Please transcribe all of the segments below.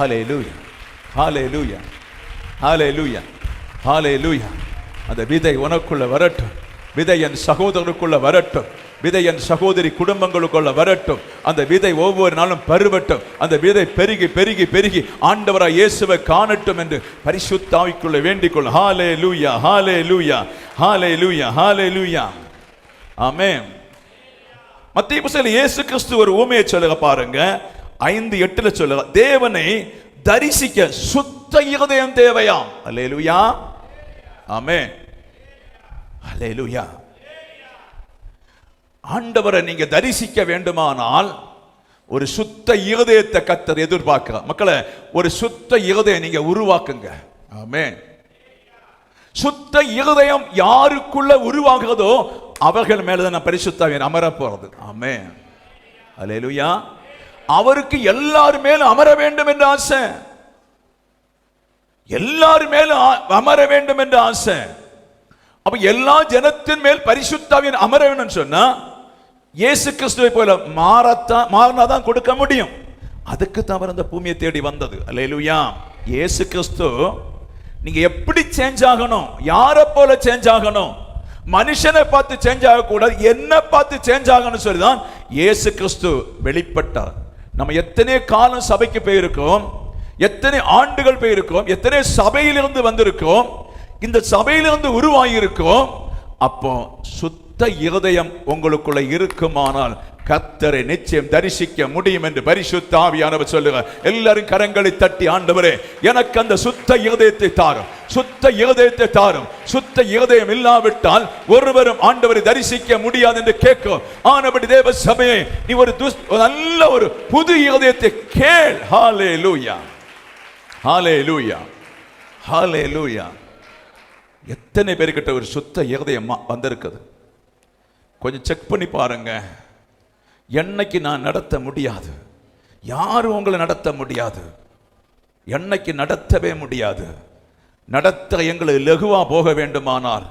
ஹல்லேலூயா, hallelujah, hallelujah, ஹல்லேலூயா. அந்த விதை உனக்குள்ள வரட்டும், விதை என் சகோதரனுக்குள்ள வரட்டும், விதை என் சகோதரி குடும்பங்களுக்குள்ள வரட்டும். அந்த விதை ஒவ்வொரு நாளும் பருவட்டும். அந்த விதை பெருகி பெருகி பெருகி ஆண்டவராய் இயேசுவை காணட்டும் என்று பரிசுத்த ஆவிக்குள்ள வேண்டிக் கொள். ஹல்லேலூயா, ஹல்லேலூயா, ஹல்லேலூயா, ஹல்லேலூயா. ஆமென். மத்தேயு புத்தகத்தில் இயேசு கிறிஸ்து ஒரு உவமையை சொல்லுங்க பாருங்க. 5:8 சொல்லுங்க, தேவனை தரிசிக்க சுத்த இருதயம் தேவையாம். ஹல்லேலூயா, ஆமென், ஹல்லேலூயா. ஆண்டவரை நீங்க தரிசிக்க வேண்டுமானால் ஒரு சுத்த இருதயத்தை கர்த்தர் எதிர்பார்க்கிறார். மக்களே, ஒரு சுத்த இருதயம் நீங்க உருவாக்குங்க. ஆமென். சுத்த இருதயம் யாருக்குள்ள உருவாகிறதோ அவர்கள் மேலதான் பரிசுத்த ஆவியானவர் அமர போறது. ஆமென், ஹல்லேலூயா. அவருக்கு எல்லாரும் மேலும் அமர வேண்டும் என்ற ஆசை, எல்லாரும் மேலும் அமர வேண்டும் என்ற ஆசை. அப்ப எல்லா ஜனத்தின் மேல் பரிசுத்த ஆவியானவர் அமர வேண்டும் சொன்னா இயேசு கிறிஸ்துவை போல மாறினாதான் கொடுக்க முடியும். அதுக்கு தான் அவர் அந்த பூமியை தேடி வந்தது. அல்லேலூயா. இயேசு கிறிஸ்து நீங்க எப்படி சேஞ்ச் ஆகணும், யாரை போல சேஞ்ச் ஆகணும், மனுஷனை பார்த்து சேஞ்ச் ஆகக்கூடாது, என்ன பார்த்து சேஞ்ச் ஆகணும் சொல்லிதான் இயேசு கிறிஸ்து வெளிப்பட்டார். நம்ம எத்தனை காலம் சபைக்கு போயிருக்கோம், எத்தனை ஆண்டுகள் போயிருக்கோம், எத்தனை சபையிலிருந்து வந்திருக்கோம், இந்த சபையிலிருந்து உருவாகி இருக்கோம். அப்போ சுத்த இருதயம் உங்களுக்குள்ள இருக்குமானால் கர்த்தரை நிச்சயம் தரிசிக்க முடியும் என்று பரிசுத்த ஆவியானவர் சொல்லுங்க. எல்லாரும் கரங்களை தட்டி, ஆண்டவரே எனக்கு அந்த சுத்த இருதயத்தை தாரும், சுத்த இருதயத்தை தாரும். சுத்த இருதயம் இல்லாவிட்டால் ஒருவரும் ஆண்டவரை தரிசிக்க முடியாது என்று கேட்கும். ஆனபடி தேவ சபையை நீ ஒரு நல்ல ஒரு புது இருதயத்தை கேள். ஹல்லேலூயா, ஹல்லேலூயா, ஹல்லேலூயா. எத்தனை பேர்கிட்ட ஒரு சுத்த இருதயம் வந்திருக்குது? கொஞ்சம் செக் பண்ணி பாருங்க. என்னைக்கு நான் நடத்த முடியாது, யாரும் உங்களை நடத்த முடியாது, என்னைக்கு நடத்தவே முடியாது. நடத்த எங்களுக்கு லகுவா போக வேண்டுமானால்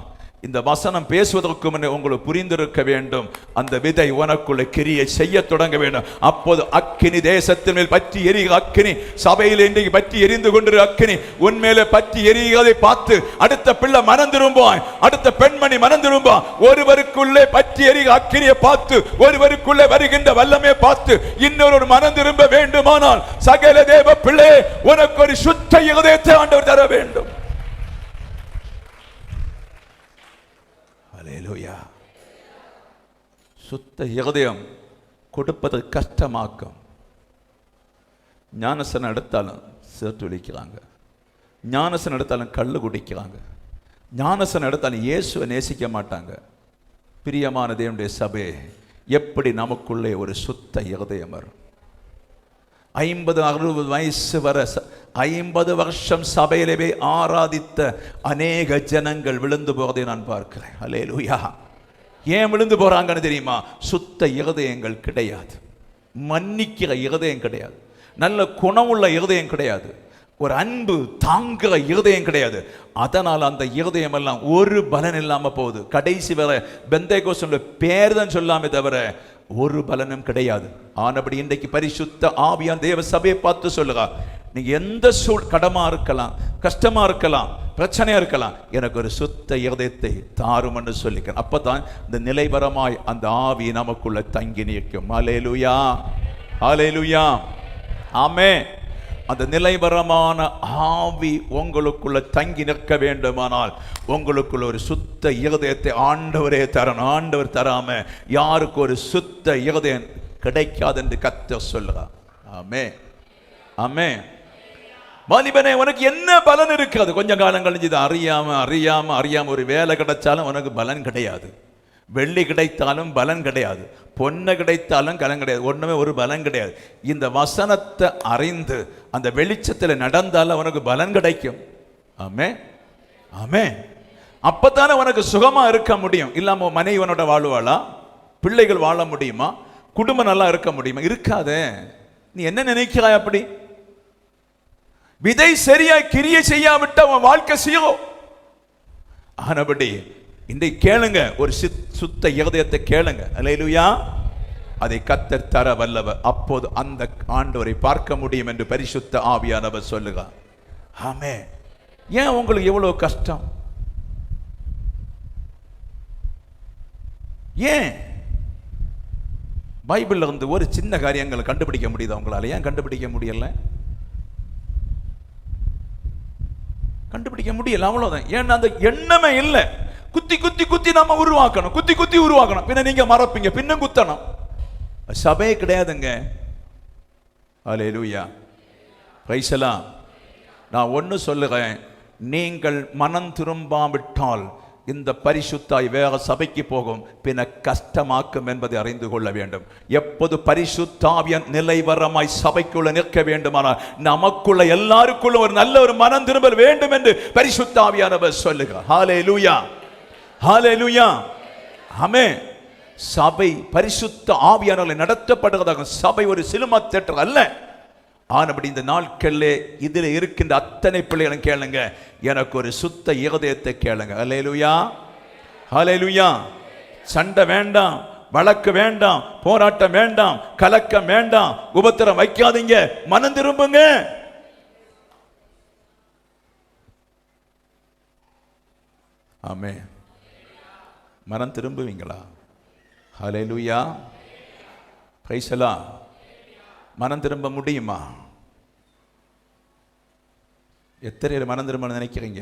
இந்த வசனம் பேசுவதற்கு முன்னே உங்களுக்கு புரிந்திருக்க வேண்டும். அந்த விதை உனக்குள்ள கிரியை செய்ய தொடங்க வேண்டும். அப்போது அக்கினி தேசத்தின் மேல் பற்றி எரிகிற அக்கினி, சபையில் இன்றைக்கு பற்றி எரிந்து கொண்டிருக்கிற அக்கினி உன்மேலே பற்றி எரிகிறதை பார்த்து அடுத்த பிள்ளை மனம் திரும்புவாய், அடுத்த பெண்மணி மனம் திரும்புவாய். ஒருவருக்குள்ளே பற்றி எரிகிற அக்கினியை பார்த்து, ஒருவருக்குள்ளே வருகின்ற வல்லமே பார்த்து இன்னொரு மனம் திரும்ப வேண்டுமானால் சகல தேவ பிள்ளை உனக்கு ஒரு சுத்த இருதயத்தை ஆண்டவர் தர வேண்டும். ஹல்லேலூயா. சுத்த இருதயம் கொடுப்பது கஷ்டமாக்கும். ஞானசனம் எடுத்தாலும் சேர்த்து விழிக்கிறாங்க, ஞானசனம் எடுத்தாலும் கள்ளு குடிக்கிறாங்க, ஞானசனம் எடுத்தாலும் இயேசுவை நேசிக்க மாட்டாங்க. பிரியமான தேவனுடைய சபை, எப்படி நமக்குள்ளே ஒரு சுத்த இருதயம் வரும்? 50-60 வயசு வர 50 வருஷம் சபையிலே ஆராதித்த அநேக ஜனங்கள் விழுந்து போவதை நான் பார்க்கிறேன். ஹல்லேலூயா. ஏன் விழுந்து போறாங்கன்னு தெரியுமா? சுத்த இருதயங்கள் கிடையாது, மன்னிக்கிற இருதயம் கிடையாது, நல்ல குணமுள்ள இருதயம் கிடையாது, ஒரு அன்பு தாங்குற இருதயம் கிடையாது. அதனால் அந்த இருதயம் எல்லாம் ஒரு பலன் இல்லாம போகுது. கடைசி வரை பெந்தேகோஸ்தேயோட பேர் தான் சொல்லாமே தவிர ஒரு பலனும் கிடையாது. ஆனபடி இன்றைக்கு பரிசுத்த ஆவியான் தேவ சபையை பார்த்து சொல்லுங்க, நீங்க எந்த கடமா இருக்கலாம், கஷ்டமா இருக்கலாம், பிரச்சனையா இருக்கலாம், எனக்கு ஒரு சுத்த இருதயத்தை தாரும் என்று சொல்லிக்கிறேன். அப்பதான் இந்த நிலைவரமாய் அந்த ஆவி நமக்குள்ள தங்கி நிற்கும். ஹல்லேலூயா, ஹல்லேலூயா, ஆமென். அந்த நிலைவரமான ஆவி உங்களுக்குள்ள தங்கி நிற்க வேண்டுமானால் உங்களுக்குள்ள ஒரு சுத்த இருதயத்தை ஆண்டவரே தரணும். ஆண்டவர் தராம யாருக்கு ஒரு சுத்த இருதயம் கிடைக்காது என்று கர்த்தர் சொல்லுறார். ஆமென், ஆமென். வாலிபனே, உனக்கு என்ன பலன் இருக்காது? கொஞ்ச காலம் கழிஞ்சு இதை அறியாம ஒரு வேலை கிடைச்சாலும் உனக்கு பலன் கிடையாது, வெள்ளி கிடைத்தாலும் பலன் கிடையாது, பொண்ணு கிடைத்தாலும் பலன் கிடையாது, ஒண்ணுமே ஒரு பலன் கிடையாது. இந்த வசனத்தை அறிந்து அந்த வெளிச்சத்தில் நடந்தால உனக்கு பலன் கிடைக்கும். ஆமென், ஆமென். அப்பத்தானே உனக்கு சுகமா இருக்க முடியும். இல்லாம மனைவனோட வாழ்வாளா, பிள்ளைகள் வாழ முடியுமா, குடும்பம் நல்லா இருக்க முடியுமா? இருக்காதே. நீ என்ன நினைக்கிறாய்? அப்படி விதை சரியாய் கிரியை செய்யாவிட்ட உன் வாழ்க்கை செய்யும். ஆனபடி இன்றைக்கு கேளுங்க, ஒரு சுத்த இருதயத்தை கேளுங்க. அல்லேலூயா, அதை கர்த்தர் தர வல்லவர். அப்போது அந்த ஆண்டவரை பார்க்க முடியும் என்று பரிசுத்த ஆவியானவர் சொல்லுகிறார். ஆமென். ஏன் உங்களுக்கு எவ்வளவு கஷ்டம்? ஏன் பைபிள்ல இருந்து ஒரு சின்ன காரியங்களை கண்டுபிடிக்க முடியுது உங்களால? ஏன் கண்டுபிடிக்க முடியல? கண்டுபிடிக்க முடியல, அவ்வளவுதான். ஏன்னா அந்த எண்ணமே இல்லை. குத்தி குத்தி குத்தி நம்ம உருவாக்கணும், குத்தி குத்தி உருவாக்கணும். பின்ன நீங்க மறப்பீங்க, பின்ன குத்தணும். சபையே கிடையாதுங்க. அல்லேலூயா, பிரைஸ் எல்லாம். நான் ஒன்னு சொல்லுறேன், நீங்கள் மனம் திரும்பாவிட்டால் இந்த பரிசுத்தாய் வேற சபைக்கு போகும், பின்ன கஷ்டமாக்கும் என்பதை அறிந்து கொள்ள வேண்டும். எப்போது பரிசுத்தாவியன் நிலைவரமாய் சபைக்குள்ள நிற்க வேண்டுமானால் நமக்குள்ள எல்லாருக்குள்ள ஒரு நல்ல ஒரு மனம் திரும்பல் வேண்டும் என்று பரிசுத்தாவியானவர் சொல்லுகிறார். ஹல்லேலூயா, ஹல்லேலூயா, ஆமென். சபை பரிசுத்த ஆவியானவரால் நடத்தப்படுவதாக. சபை ஒரு சினிமா தியேட்டர் அல்ல. ஆனபடி இந்த நாட்களிலே இதில் இருக்கின்ற அத்தனை பிள்ளைகளும் கேளுங்க, எனக்கு ஒரு சுத்த இருதயத்தை கேளுங்க. ஹல்லேலூயா, ஹல்லேலூயா. சண்டை வேண்டாம், வழக்கு வேண்டாம், போராட்டம் வேண்டாம், கலக்கம் வேண்டாம், உபத்திரம் வைக்காதீங்க, மனம் திரும்புங்க. ஆமென். மனம் திரும்புவீங்களா? ஹல்லேலூயா, பிரைஸ் எல்லாம். மனம் திரும்ப முடியுமா? எத்தனை மனம் திரும்ப நினைக்கிறீங்க?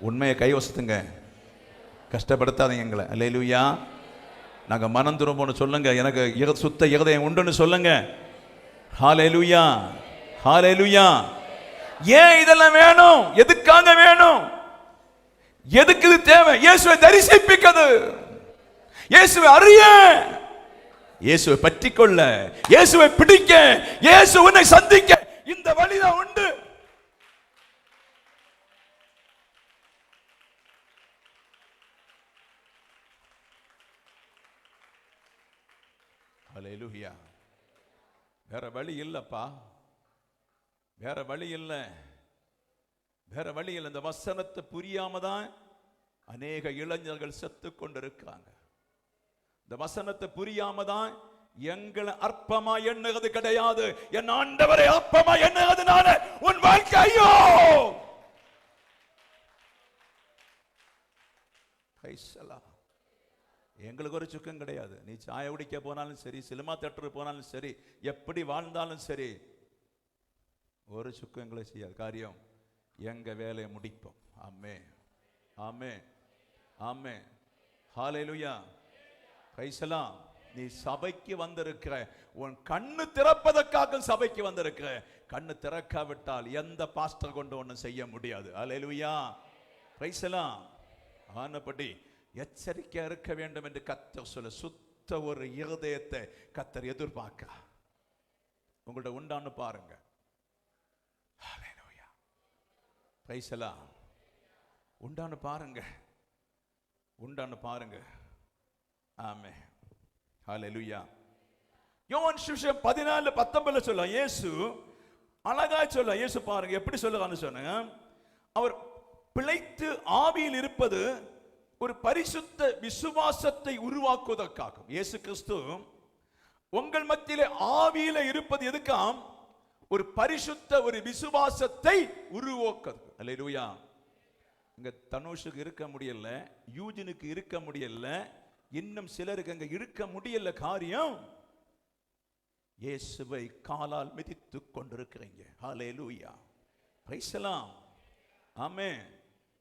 உண்மையை கைவசத்துங்க, கஷ்டப்படுத்தாதீங்க எங்களை. அல்லேலூயா. நாங்க மனம் திரும்பணும்னு சொல்லுங்க, எனக்கு சுத்த இருதயம் உண்டுன்னு சொல்லுங்க. ஹல்லேலூயா, ஹல்லேலூயா. ஏன் இதெல்லாம் வேணும்? எதுக்காக வேணும்? எதுக்கு இது தேவை? இயேசுவை தரிசிப்பிக்கிறது, இயேசுவை அறிய, இயேசுவை பற்றிக்கொள்ள, இயேசுவை பிடிக்க, இயேசு உன்னை சந்திக்க இந்த வழிதான் உண்டு. ஹல்லேலூயா. வேற வழி இல்லப்பா, வேற வழி இல்லை, வேற வழி இல்லை. இந்த வசனத்தை புரியாம தான் அநேக இளைஞர்கள் செத்து கொண்டிருக்காங்க. இந்த வசனத்தை புரியாம தான் எங்களை அற்பமா எண்ணுவது கிடையாது. என் ஆண்டவரை அற்பமா எண்ணுவதனால உன் வாழ்க்கை ஐயோ. எங்களுக்கு ஒரு சுக்கம் கிடையாது. நீ சாய குடிக்க போனாலும் சரி, சினிமா தியேட்டர் போனாலும் சரி, எப்படி வாழ்ந்தாலும் சரி, ஒரு சுக்கம் எங்களை செய்யாது. காரியம் எங்க வேலையை முடிப்போம். ஆமென், ஆமென், ஆமென். ஹல்லேலூயா, பிரைஸ் எல்லாம். நீ சபைக்கு வந்திருக்கிற, உன் கண்ணு திறப்பதற்காக சபைக்கு வந்திருக்கிற. கண்ணு திறக்காவிட்டால் எந்த பாஸ்டர் கொண்டு ஒன்றும் செய்ய முடியாது. ஹல்லேலூயா, பிரைஸ் எல்லாம். ஆனபடி எச்சரிக்கையா இருக்க வேண்டும் என்று கர்த்தர் சொல்ல. சுத்த ஒரு இருதயத்தை கர்த்தர் எதிர்பார்க்க. உங்கள்ட்ட உண்டான்னு பாருங்க. ஹல்லேலூயா, பிரைஸ் எல்லாம். உண்டான்னு பாருங்க, உண்டான்னு பாருங்க. ஆமென், ஹல்லேலூயா. யோவான் சுவிசேஷம் 14:19 சொல்ல, இயேசு அழகா சொல்ல. இயேசு பாருங்க எப்படி சொல்லுறான்னு சொன்ன. அவர் பிழைத்து ஆவியில் இருப்பது ஒரு பரிசுத்த விசுவாசத்தை உருவாக்குவதற்காக. இயேசு கிறிஸ்து உங்கள் மத்தியிலே ஆவியில இருப்பது எதுக்காம்? ஒரு பரிசுத்த ஒரு விசுவாசத்தை உருவாக்குவது. அல்லேலூயா. இங்க தனுஷுக்கு இருக்க முடியல, யூஜினுக்கு இருக்க முடியல, இன்னும் சிலருக்கு அங்க இருக்க முடியல. காரியம் இயேசுவை காலால் மிதித்துக் கொண்டிருக்கிறீங்க. ஹல்லேலூயா, பிரைஸ் எல்லாம். ஆமென்.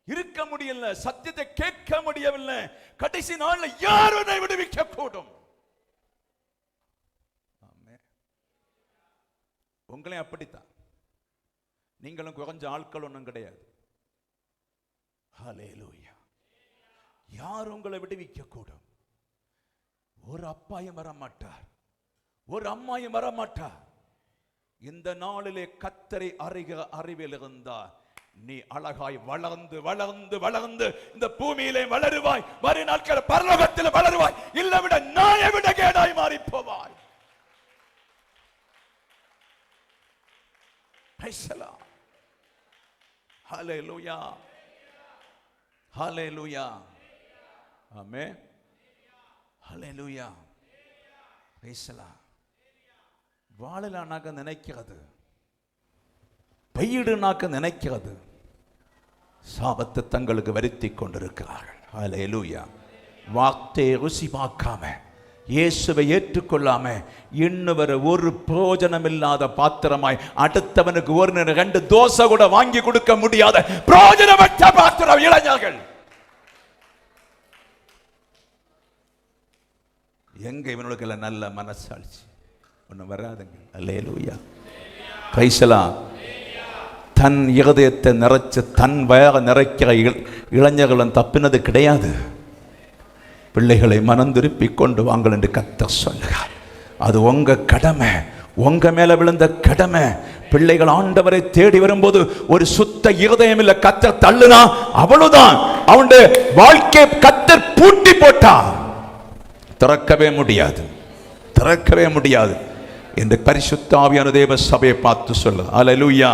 இருக்க முடியல, சத்தியத்தை கேட்க முடியவில்லை. கடைசி நாள்ல யார் உன்னை விடுவிக்க கூடும்? ஆமென். உங்களே அப்படித்தான். நீங்களும் குறைஞ்ச ஆட்கள் ஒன்றும் கிடையாது. ஹல்லேலூயா. யார் உங்களை விடுவிக்க கூடும்? ஒரு அப்பாயும் வர மாட்டார், ஒரு அம்மாயும் வர மாட்டார். இந்த நாளிலே கர்த்தரை அறிகிற அறிவில் இருந்தார், நீ அழகாய் வளர்ந்து வளர்ந்து வளர்ந்து இந்த பூமியிலே வளருவாய். வரும் நாட்கள் பரலோகத்தில் வளருவாய். இல்ல விட நாயை விட கேடாய் மாறி போவாய். ஹல்லேலூயா, ஹல்லேலூயா, ஆமென், ஹல்லேலூயா. வாழலானாக்க நினைக்கிறது, பெய்யிடுனாக்க நினைக்கிறது, சாபத்தை தங்களுக்கு வருத்தி கொண்டிருக்கிறார்கள். ஹல்லேலூயா. வார்த்தையை ருசி பார்க்காம, இயேசுவை ஏற்றுக்கொள்ளாம, இன்னும் வர ஒரு பிரயோஜனம் இல்லாத பாத்திரமாய், அடுத்தவனுக்கு ஒரு நேரம் 2 தோசை கூட வாங்கி கொடுக்க முடியாத பிரயோஜனமற்ற பாத்திரம் இளைஞர்கள். எங்க இவனுக்கு எல்லாம் நல்ல மனசாட்சி ஒண்ணு வராதுங்க. அல்லேலூயா. Praise the Lord. தன் இருதயத்தை நிறைச்சு தன் வயரை நிறைக்கிற இளைஞர்களும் தப்பினது கிடையாது. பிள்ளைகளை மனம் திருப்பி கொண்டு வாங்கள் என்று கர்த்தர் சொல்லுகிறார். அது உங்க கடமை, உங்க மேல விழுந்த கடமை. பிள்ளைகள் ஆண்டவரை தேடி வரும்போது ஒரு சுத்த இருதயம் இல்ல கர்த்தர் தள்ளுனா அவ்வளவுதான், அவனுடைய வாழ்க்கை கர்த்தர் பூட்டி போட்டா திறக்கவே முடியாது, திறக்கவே முடியாது என்று பரிசுத்த ஆவியான தேவ சபையை பார்த்து சொல்லுது. அல்லேலூயா.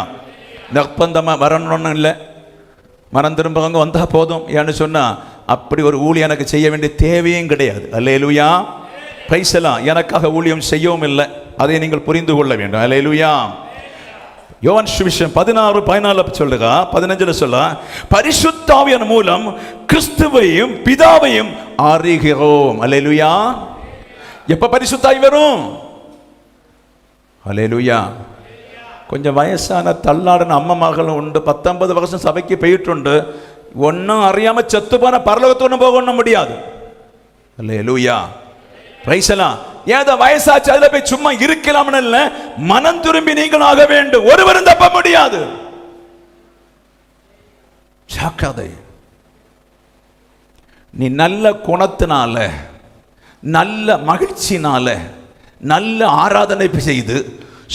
நிர்பந்தமா வரணும்னு இல்லை, மனம் திரும்பவங்க வந்தா போதும் ஏன்னு சொன்னா அப்படி ஒரு ஊழியம் எனக்கு செய்ய வேண்டிய தேவையும் கிடையாது. அல்லேலூயா. Praise the Lord. எனக்காக ஊழியம் செய்யவும் இல்லை, அதை நீங்கள் புரிந்து கொள்ள வேண்டும். அல்லேலூயா. யோவான் சுவிசேஷம் 16:14 சொல்லுங்க, 15 சொல்ல, பரிசுத்த ஆவியின் மூலம் கிறிஸ்துவையும் பிதாவையும் அறிகிறோம். அல்லேலூயா. எப்ப பரிசுத்த ஆவி வரும்? அல்லேலூயா. கொஞ்சம் வயசான தள்ளாடின அம்மா மகளும் உண்டு, 19 வருஷம் சபைக்கு போயிட்டு ஒன்னும் அறியாம செத்து போன பரலோகத்தோடு போக முடியாது. அல்லேலூயா. Praise the Lord. ஏதோ வயசாச்சு அதுல போய் சும்மா இருக்கலாம்னு இல்ல, மனம் திரும்பி நீங்கள் ஆக வேண்டும். ஒருவரும் தப்ப முடியாது. ஜாக்கிரதை. நீ நல்ல குணத்தினால, நல்ல மகிழ்ச்சினால, நல்ல ஆராதனை செய்து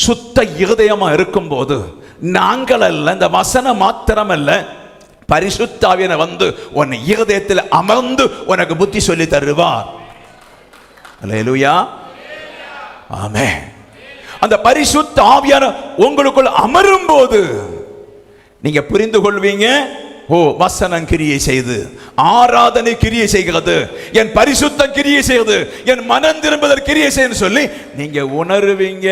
சுத்த இருதயமா இருக்கும் போது, நாங்கள் அல்ல, இந்த வசனம் மாத்திரம் அல்ல, பரிசுத்த ஆவியானவர் வந்து உன் இருதயத்தில் அமர்ந்து உனக்கு புத்தி சொல்லி தருவார். அல்லேலூயா. ஆமென். அந்த பரிசுத்த ஆவியானவர் உங்களுக்குள் அமரும் போது நீங்க புரிந்து கொள்வீங்க, ஓ வசனம் கிரியை செய்து, ஆராதனை கிரியை செய்கிறது, என் பரிசுத்தம் கிரியை செய்கிறது, என் மனம் திரும்புதல் கிரியை செய்து சொல்லி நீங்க உணர்வீங்க.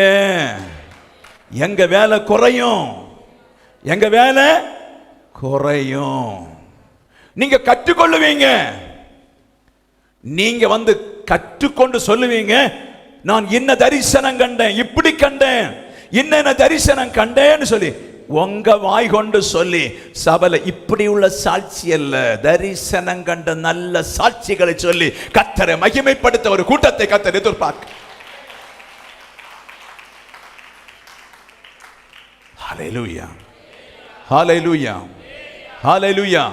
எங்க வேலை குறையும், எங்க வேலை குறையும். நீங்க கற்றுக்கொள்ளுவீங்க. நீங்க வந்து கற்றுக்கொண்டு சொல்லுவீங்க, நான் என்ன தரிசனம் கண்டேன், இப்படி கண்டேன், என்ன தரிசனம் கண்டேன்னு சொல்லி உங்க வாய் கொண்டு சொல்லி சபையில இப்படி உள்ள சாட்சி அல்ல, தரிசனம் கண்ட நல்ல சாட்சிகளை சொல்லி கர்த்தரை மகிமைப்படுத்த ஒரு கூட்டத்தை கர்த்தர் எதிர்பார்க்க. ஹல்லேலூயா. ஹல்லேலூயா. ஹல்லேலூயா.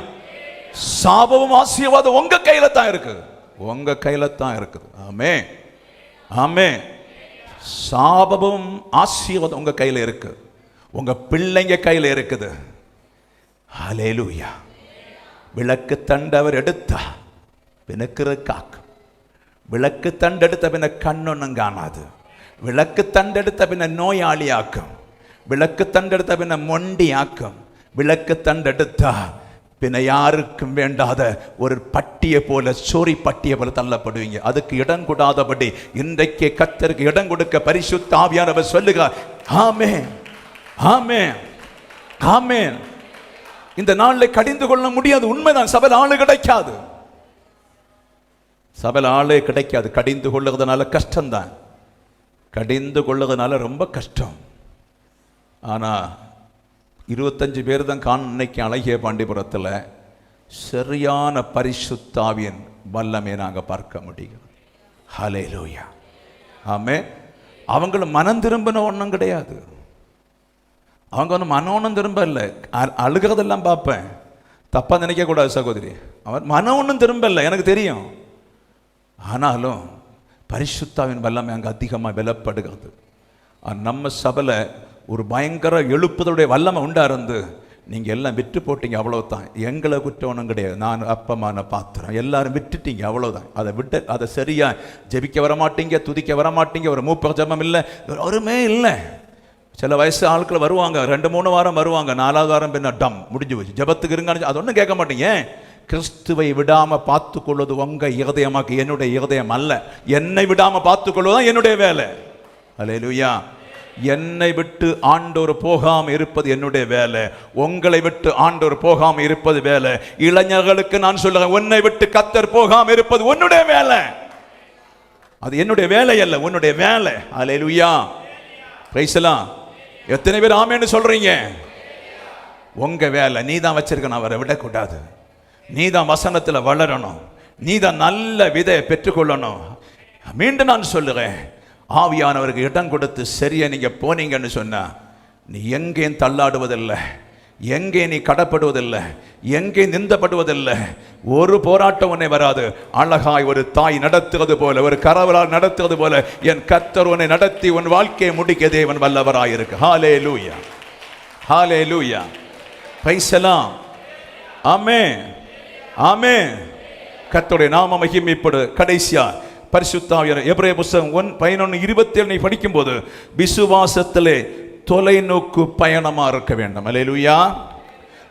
சாபமும் ஆசீர்வாதம் உங்க கையில தான் இருக்கு, உங்க கையில தான் இருக்குது. ஆமென். ஆமென். சாபமும் ஆசீர்வாதம் உங்க கையில இருக்கு, உங்க பிள்ளைங்க கையில இருக்குது. ஹல்லேலூயா. விளக்கு தண்டு அவர் எடுத்தா பின்ன காக்கும், விளக்கு தண்டு எடுத்த பின்ன கண்ணொன்னும் காணாது, விளக்கு தண்டு எடுத்த பின்ன நோயாளி ஆக்கும், விளக்கு தண்டு எடுத்த பின்ன மொண்டி ஆக்கும், விளக்கு தண்டு எடுத்தா பின்ன யாருக்கும் வேண்டாத ஒரு பட்டியை போல, சோரி பட்டியை போல தள்ளப்படுவீங்க. அதுக்கு இடம் கூடாதபடி இன்றைக்கு கர்த்தருக்கு இடம் கொடுக்க பரிசுத்த ஆவியானவர் சொல்லுகிறார். ஆமென். ஆமென். ஆமென். இந்த நாளில் கடிந்து கொள்ள முடியாது, உண்மைதான். சபையில் ஆளு கிடைக்காது, சபையில் ஆளே கிடைக்காது. கடிந்து கொள்ளுறதுனால கஷ்டம்தான், கடிந்து கொள்ளுறதுனால ரொம்ப கஷ்டம். ஆனா 25 பேர் தான் இன்னைக்கு அழகிய பாண்டிபுரத்தில் சரியான பரிசுத்த ஆவியின் வல்லமே நாங்கள் பார்க்க முடியும். ஹல்லேலூயா. ஆமென். அவங்களும் மனம் திரும்பின ஒன்றும் கிடையாது, அவங்க ஒன்றும் மனம் திரும்ப இல்லை, அழுகிறதெல்லாம் பார்ப்பேன். தப்பாக நினைக்கக்கூடாது சகோதரி, அவர் மனம் ஒன்றும் திரும்ப இல்லை, எனக்கு தெரியும். ஆனாலும் பரிசுத்தாவின் வல்லமை அங்கே அதிகமாக விலப்படுகிறது. நம்ம சபையில் ஒரு பயங்கர எழுப்புதலுடைய வல்லமை உண்டா இருந்து நீங்கள் எல்லாம் விட்டு போட்டீங்க, அவ்வளோதான். எங்களை குற்றம் ஒன்றும் கிடையாது, நான் அப்பமான பாத்திரம், எல்லாரும் விட்டுட்டீங்க, அவ்வளோதான். அதை விட்டு அதை சரியாக ஜெபிக்க வரமாட்டீங்க, துதிக்க வரமாட்டீங்க, ஒரு மூப்ப ஜபம் இல்லை, ஒருமே இல்லை. சில வயசு ஆட்கள் வருவாங்க, 2-3 வாரம் வருவாங்க, 4வது வாரம் பின்ன டம் முடிஞ்சு போச்சு, ஜபத்துக்கு இருங்க, அது ஒன்றும் கேட்க மாட்டீங்க. கிறிஸ்துவை விடாம பார்த்து கொள்வது உங்க இருதயமாக்கு, என்னுடைய இருதயம் அல்ல. என்னை விடாம பார்த்து கொள்வதுதான் என்னுடைய வேலை. அல்லேலூயா. என்னை விட்டு ஆண்டவர் போகாம இருப்பது என்னுடைய வேலை. உங்களை விட்டு ஆண்டவர் போகாம இருப்பது வேலை. இளைஞர்களுக்கு நான் சொல்லுறேன், உன்னை விட்டு கர்த்தர் போகாம இருப்பது உன்னுடைய வேலை. அது என்னுடைய வேலை அல்ல, உன்னுடைய வேலை. அல்லேலூயா. Praise the Lord. எத்தனை பேர் ஆமென்னு சொல்றீங்க? உங்க வேலை. நீ தான் வச்சிருக்க, அவரை விடக்கூடாது. நீ தான் வசனத்தில் வளரணும். நீ தான் நல்ல விதையை பெற்றுக்கொள்ளணும். மீண்டும் நான் சொல்லுறேன், ஆவியானவருக்கு இடம் கொடுத்து சரியா நீங்க போனீங்கன்னு சொன்னா நீ எங்கேயும் தள்ளாடுவதில்லை, எங்கே நீ கடப்படுவதில்லை, எங்கே நிந்தப்படுவதில்லை. ஒரு போராட்டம் உன்னை வராது. அழகாய் ஒரு தாய் நடத்துவது போல, ஒரு கரவலால் நடத்துவது போல என் கர்த்தர் உன்னை நடத்தி உன் வாழ்க்கையை முடிக்க தேவன் வல்லவராயிருக்கு. ஹல்லேலூயா, ஹல்லேலூயா, பிரைஸ் தி லார்ட். ஆமென், ஆமென். கர்த்தருடைய நாம மகிமைப்படு. கடைசியா பரிசுத்த ஆவியானவர் எபிரேய புத்தகம் 11:27 படிக்கும் போது விசுவாசத்திலே தொலைநோக்கு பயணமா இருக்க வேண்டும். அல்லேலூயா.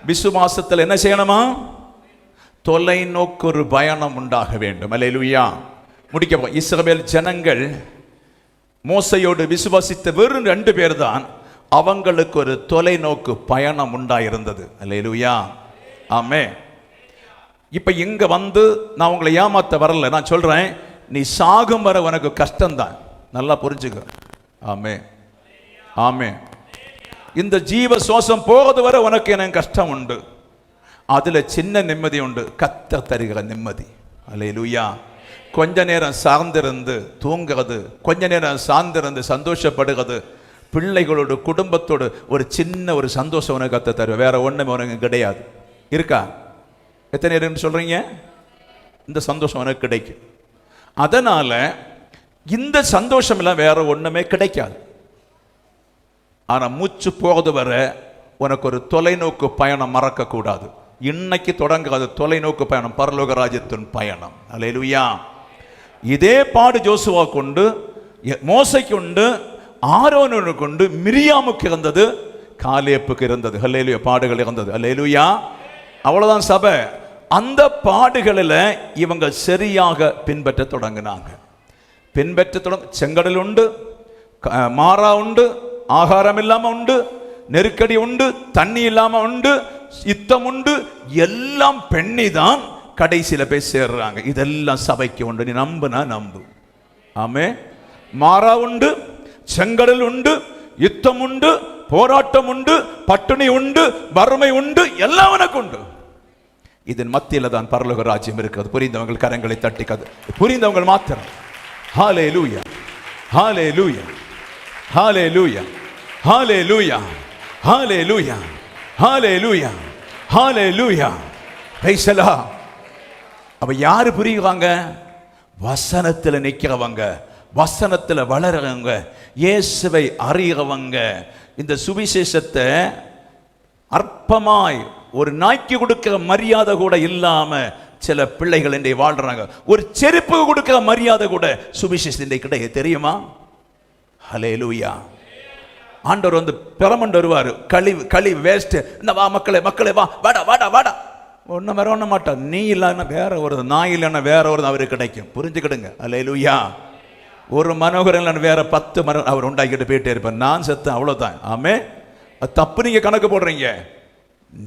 விசுவாசத்தில் என்ன செய்யணுமா? தொலைநோக்கு ஒரு பயணம் உண்டாக வேண்டும். அல்லேலூயா. முடிக்க இஸ்ரவேல் ஜனங்கள் மோசையோடு விசுவாசித்த வெறும் 2 பேர் தான். அவங்களுக்கு ஒரு தொலைநோக்கு பயணம் உண்டாயிருந்தது. அல்லேலூயா. ஆமென். இப்ப இங்க வந்து நான் உங்களை ஏமாத்த வரல. நான் சொல்றேன், நீ சாகும் வர உனக்கு கஷ்டம்தான். நல்லா புரிஞ்சுக்க. ஆமென், ஆமென். இந்த ஜீவ சுவாசம் போகிறது வரை உனக்கு எனக்கு கஷ்டம் உண்டு. அதுல சின்ன நிம்மதி உண்டு, கர்த்தர் தருகிற நிம்மதி. அல்லேலூயா. கொஞ்ச நேரம் சார்ந்திருந்து தூங்குறது, கொஞ்ச நேரம் சார்ந்திருந்து சந்தோஷப்படுகிறது, பிள்ளைகளோடு குடும்பத்தோடு ஒரு சின்ன ஒரு சந்தோஷம் உனக்கு கர்த்தர் தருவார். வேற ஒண்ணுமே உனக்கு கிடையாது. இருக்கா? எத்தனை நேரம் சொல்றீங்க? இந்த சந்தோஷம் உனக்கு கிடைக்கும். அதனால இந்த சந்தோஷம் எல்லாம் வேற ஒண்ணுமே கிடைக்காது. ஆனா மூச்சு போகிறது வரை உனக்கு ஒரு தொலைநோக்கு பயணம் மறக்க கூடாது. இன்னைக்கு தொடங்காது தொலைநோக்கு பயணம், பரலோக ராஜ்யத்தின் பயணம். அல்லேலூயா. இதே பாடு ஜோசுவா கொண்டு, மோசைக்கு உண்டு, ஆரோனுக்கு உண்டு, மிரியாமுக்கு இருந்தது, காலேப்புக்கு இருந்தது. அல்லேலூயா. பாடுகள் இருந்தது. அல்லேலூயா. அவ்வளவுதான் சபை. அந்த பாடுகளில் இவங்க சரியாக பின்பற்ற தொடங்கினாங்க. செங்கடல் உண்டு, மாறா உண்டு, ஆகாரம் இல்லாம உண்டு, நெருக்கடி உண்டு, தண்ணி இல்லாம உண்டு, யுத்தம் உண்டு, எல்லாம் பெண்ணி தான் கடைசியில போய் சேர்றாங்க. இதெல்லாம் சபைக்கு உண்டு. நீ நம்புனா நம்பு. ஆமே. மாறா உண்டு, செங்கடல் உண்டு, யுத்தம் உண்டு, போராட்டம் உண்டு, பட்டினி உண்டு, வறுமை உண்டு, எல்லாம் உனக்கு உண்டு. இதன் மத்தியில தான் பரலோக ராஜ்யம் இருக்கிறது. புரிந்தவங்க கரங்களை தட்டிக்காது. புரிந்தவங்க மாத்திரம். Hallelujah, hallelujah, hallelujah, hallelujah, hallelujah, hallelujah, hallelujah. Praise the Lord. அப்ப யாரு புரியுவாங்க? வசனத்தில் நிக்கிறவங்க, வசனத்தில் வளர்றவங்க, இயேசுவை அறிகிறவங்க. இந்த சுவிசேஷத்தை அற்பமாய் ஒரு நாய்க்கு கொடுக்கிற மரியாதை கூட இல்லாம சில பிள்ளைகள் இன்றைய வாழ்றாங்க. ஒரு செருப்பு கொடுக்கிற மரியாதை கூட சுவிசேஷம் கிடையாது. தெரியுமா? ஹல்லேலூயா. ஆண்டவர் வந்து பெறமண்டு வருவார். களி வேஸ்ட். இந்த வா மக்களே, மக்களே வா, வாடா வாடா வாடா. ஒன்றும் வேற ஒண்ண மாட்டான். நீ இல்லைன்னா வேற ஒரு நாய் இல்லைன்னா வேற ஒரு அவருக்கு கிடைக்கும். புரிஞ்சுக்கிடுங்க. ஹல்லேலூயா. ஒரு மனோகரன் இல்லைன்னு வேற 10 மரம் அவர் உண்டாக்கிட்டு போயிட்டே இருப்பார். நான் செத்தேன், அவ்வளவுதான். ஆமே. தப்பு நீங்க கணக்கு போடுறீங்க.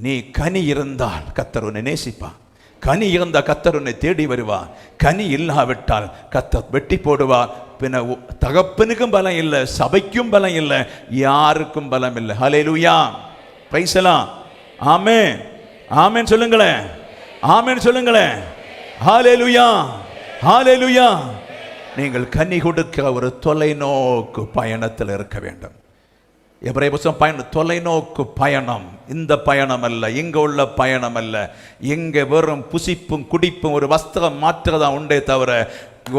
நீ கனி இருந்தால் கர்த்தர் உன்னை நேசிப்பான். கனி இருந்தா கர்த்தர் உன்னை தேடி வருவார். கனி இல்லாவிட்டால் கர்த்தர் வெட்டி போடுவார். பின்ன தகப்பனுக்கும் பலம் இல்லை, சபைக்கும் பலம் இல்லை, யாருக்கும் பலம் இல்லை. ஹல்லேலூயா. Praise the Lord. ஆமென், ஆமென் சொல்லுங்களேன், ஆமென் சொல்லுங்களேன். ஹல்லேலூயா, ஹல்லேலூயா. நீங்கள் கனி கொடுக்கிற ஒரு தொலைநோக்கு பயணத்தில் இருக்க வேண்டும். எபிரேய புத்தகம் பயணம், தொலைநோக்கு பயணம். இந்த பயணம் அல்ல, இங்க உள்ள பயணம் அல்ல. இங்க வெறும் புசிப்பும் குடிப்பும் ஒரு வஸ்திரம் மாற்றுறதா உண்டே தவிர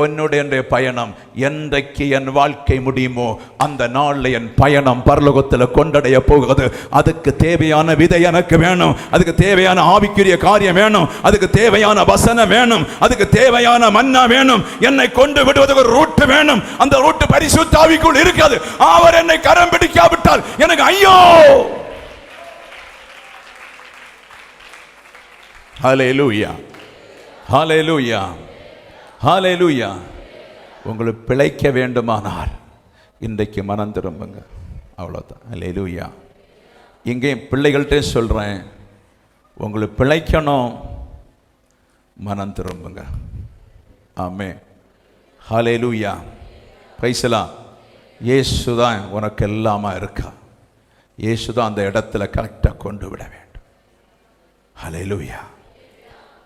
என்னுடைய பயணம் என்றைக்கு என் வாழ்க்கை முடியுமோ அந்த நாள்ல என் பயணம் பரலோகத்தில் கொண்டடைய போகிறது. அதுக்கு தேவையான விதை எனக்கு வேணும், அதுக்கு தேவையான ஆவிக்குரிய காரியம் வேணும், அதுக்கு தேவையான வசனம் வேணும், அதுக்கு தேவையான மன்னா வேணும், என்னை கொண்டு விடுவதற்கு ஒரு ரூட் வேணும். அந்த ரூட் பரிசுத்த ஆவிக்குள் இருக்காது. அவர் என்னை கரம் பிடிக்காவிட்டால் எனக்கு ஐயோ. ஹல்லேலூயா, ஹல்லேலூயா, ஹல்லேலூயா. உங்களுக்கு பிழைக்க வேண்டுமானால் இன்றைக்கு மனம் திரும்புங்க, அவ்வளோதான். ஹல்லேலூயா. இங்கேயும் பிள்ளைகள்கிட்டே சொல்கிறேன், உங்களுக்கு பிழைக்கணும், மனம் திரும்புங்க. Amen, hallelujah. Praise the Lord. இயேசு தான் உனக்கு எல்லாமா இருக்கா. இயேசு தான் அந்த இடத்துல கரெக்டாக கொண்டு விட வேண்டும். ஹல்லேலூயா,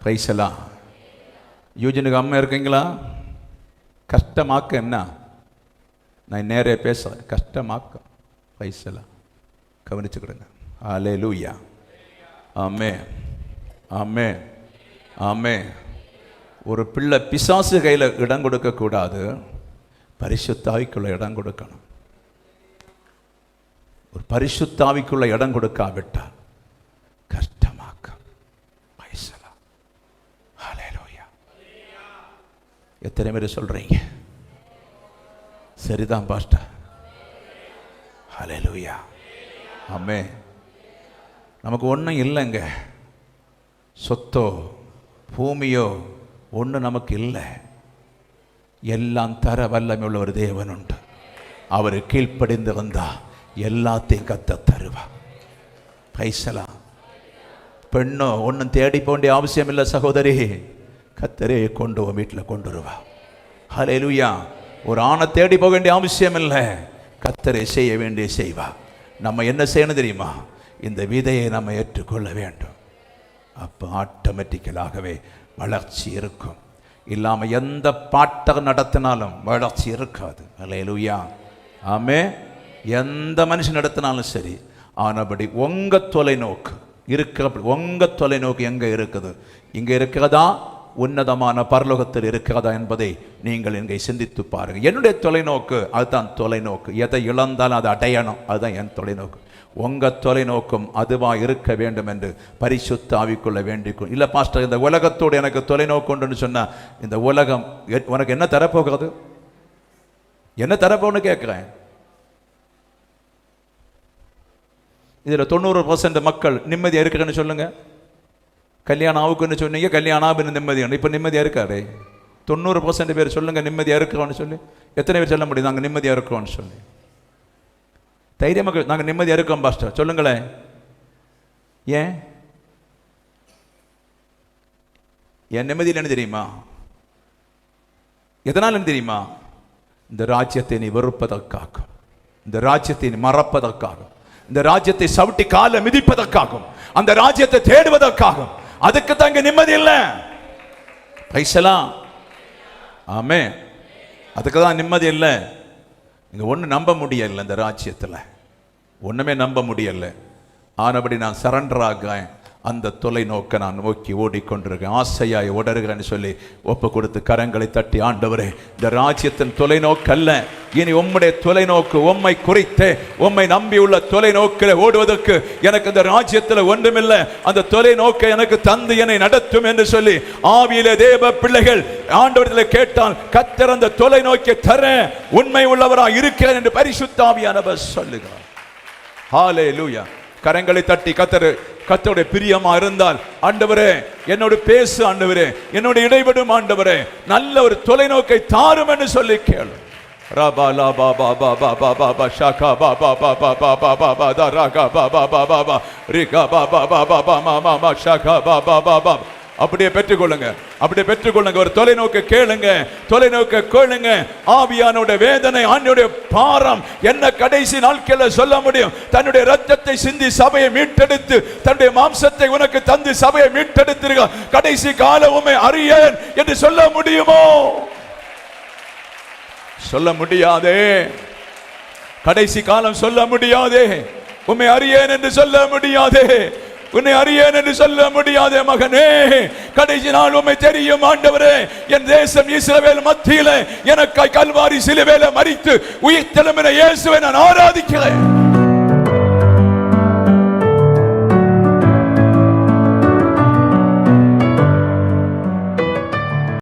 பிரைஸ் தி லார்ட். யூஜனுக்கு அம்மா இருக்கீங்களா? கஷ்டமாக்க என்ன, நான் நேரே பேசுகிறேன், கஷ்டமாக்க. Price the Lord. கவனிச்சுக்கிடுங்க. ஹல்லேலூயா. ஆமென், ஆமென், ஆமென். ஒரு பிள்ளை பிசாசு கையில் இடம் கொடுக்கக்கூடாது, பரிசுத்தாவிக்குள்ள இடம் கொடுக்கணும். ஒரு பரிசுத்தாவிக்குள்ள இடம் கொடுக்காவிட்டால் கஷ்டமாக்கும். ஹல்லேலூயா. எத்தனை பேர் சொல்றீங்க சரிதான் பாஸ்டர்? ஹல்லேலூயா. ஆமென். நமக்கு ஒன்றும் இல்லைங்க, சொத்தோ பூமியோ ஒன்று நமக்கு இல்லை. எல்லாம் தர வல்லமை உள்ள ஒரு தேவன் உண்டு. அவர் கீழ்ப்படிந்து வந்தா எல்லாத்தையும் கத்த தருவா. பைசலா பெண்ணோ ஒன்றும் தேடி போண்டிய அவசியம் இல்லை சகோதரி, கத்தரே கொண்டு வீட்டில் கொண்டு வருவா. ஹல்லேலூயா. ஒரு ஆணை தேடி போக வேண்டிய அவசியம் இல்லை, கத்தரே செய்ய வேண்டிய செய்வா. நம்ம என்ன செய்யணும் தெரியுமா? இந்த விதையை நம்ம ஏற்றுக்கொள்ள வேண்டும். அப்போ ஆட்டோமேட்டிக்கலாகவே வளர்ச்சி இருக்கும். இல்லாமல் எந்த பாட்டை நடத்தினாலும் வளர்ச்சி இருக்காது. ஹல்லேலூயா. ஆமென். எந்த மனுஷன் நடத்தினாலும் சரி, ஆனபடி உங்கள் தொலைநோக்கு இருக்கிற, உங்கள் தொலைநோக்கு எங்கே இருக்குது? இங்கே இருக்கிறதா, உன்னதமான பரலோகத்தில் இருக்கிறதா என்பதை நீங்கள் இங்கே சிந்தித்து பாருங்கள். என்னுடைய தொலைநோக்கு அதுதான் தொலைநோக்கு. எதை இழந்தாலும் அதை அடையணும், அதுதான் என் தொலைநோக்கு. உங்கள் தொலைநோக்கும் அதுவாக இருக்க வேண்டும் என்று பரிசுத்த ஆவிக்குள்ள வேண்டிக்கும். இல்லை பாஸ்டர், இந்த உலகத்தோடு எனக்கு தொலைநோக்கு உண்டுன்னு சொன்னால், இந்த உலகம் உனக்கு என்ன தரப்போகிறது? என்ன தரப்போன்னு கேட்குறேன். இதில் 90% மக்கள் நிம்மதியாக இருக்கிறேன்னு சொல்லுங்க. கல்யாணம் ஆகுக்குன்னு சொன்னீங்க, கல்யாணம் ஆகுன்னு நிம்மதியான. இப்போ நிம்மதியாக இருக்காரு? 90% பேர் சொல்லுங்க நிம்மதியாக இருக்கிறோன்னு சொல்லி. எத்தனை பேர் சொல்ல முடியும் நாங்கள் நிம்மதியாக இருக்கிறோன்னு சொல்லி? தைரியமாக நாங்கள் நிம்மதியாக இருக்கோம் பாஸ்டர் சொல்லுங்களேன். ஏன் நிம்மதியில் என்ன தெரியுமா? எதனால் என்ன தெரியுமா? இந்த ராஜ்யத்தை நீ வெறுப்பதற்காகும், இந்த ராஜ்யத்தை நீ மறப்பதற்காகும், இந்த ராஜ்யத்தை சவிட்டி கால மிதிப்பதற்காகும், அந்த ராஜ்யத்தை தேடுவதற்காகும். அதுக்கு தாங்க நிம்மதி இல்லை. பைசலாம். ஆமென். அதுக்கு தான் நிம்மதி இல்லை. இங்கே ஒன்று நம்ப முடியலை, இந்த ராஜ்யத்தில் ஒன்றுமே நம்ப முடியலை. ஆனபடி நான் சரண்டராக அந்த தொலைநோக்கை நான் நோக்கி ஓடிக்கொண்டிருக்கேன். ஆசையாய் ஓடுகிறேன்னு சொல்லி ஒப்பு கொடுத்து கரங்களை தட்டி, ஆண்டவரே இந்த ராஜ்யத்தின் தொலைநோக்கு அல்ல, இனி உம்முடைய தொலைநோக்கு, உம்மை குறித்து உம்மை நம்பியுள்ள தொலைநோக்கில் ஓடுவதற்கு எனக்கு இந்த ராஜ்யத்தில் ஒன்றுமில்லை. அந்த தொலைநோக்கை எனக்கு தந்து என்னை நடத்தும் என்று சொல்லி ஆவியிலே தேவ பிள்ளைகள் ஆண்டவரிடத்தில் கேட்டால் கர்த்தர் அந்த தொலைநோக்கை தர உண்மை உள்ளவராக இருக்கிறேன் என்று பரிசுத்த ஆவியானவர் சொல்லுகிறார். ஹல்லேலூயா. கரங்களை தட்டி கர்த்தருடைய பிரியமா இருந்தால், ஆண்டவரே என்னோடு பேசு, ஆண்டவரே என்னோட இடைவிடும், ஆண்டவரே நல்ல ஒரு தொலைநோக்கை தாரும் என்று சொல்லி கேளு. ரபாலா பாபா பாபா பாபா பா ஷாகா பாபா பாபா பாபா பாபா தா ராகா பாபா பாபா பா ரிகா பாபா பாபா பாமா மாமா ஷாகா பாபா பாபா. அப்படியே பெற்றுக்கொள்ளுங்க, அப்படியே பெற்றுக்கொள்ளுங்க. ஒரு தொலைநோக்கு கேளுங்க, தொலைநோக்கு கேளுங்க. ஆவியானோட வேதனை, ஆண்டவருடைய பாரம் என்ன கடைசி நாட்களில் சொல்ல முடியும்? தன்னுடைய ரத்தத்தை சிந்தி சபையை மீட்டெடுத்து, தன்னுடைய மாம்சத்தை உனக்கு தந்து சபையை மீட்டெடுத்திருக்க கடைசி காலம் உம்மை அறியேன் என்று சொல்ல முடியுமோ? சொல்ல முடியாதே. கடைசி காலம் சொல்ல முடியாதே. உம்மை அறியேன் என்று சொல்ல முடியாதே. உன்னை அறியேன் என்று சொல்ல முடியாதே மகனே. கடைசி நாள் உம்மை தெரியும் ஆண்டவரே. என் தேசம் இஸ்ரவேல் மத்தியிலே எனக்காய் கல்வாரி சிலுவையிலே மரித்து உயிர்த்தெழும்பின இயேசுவை நான் ஆராதிக்கிறேன்.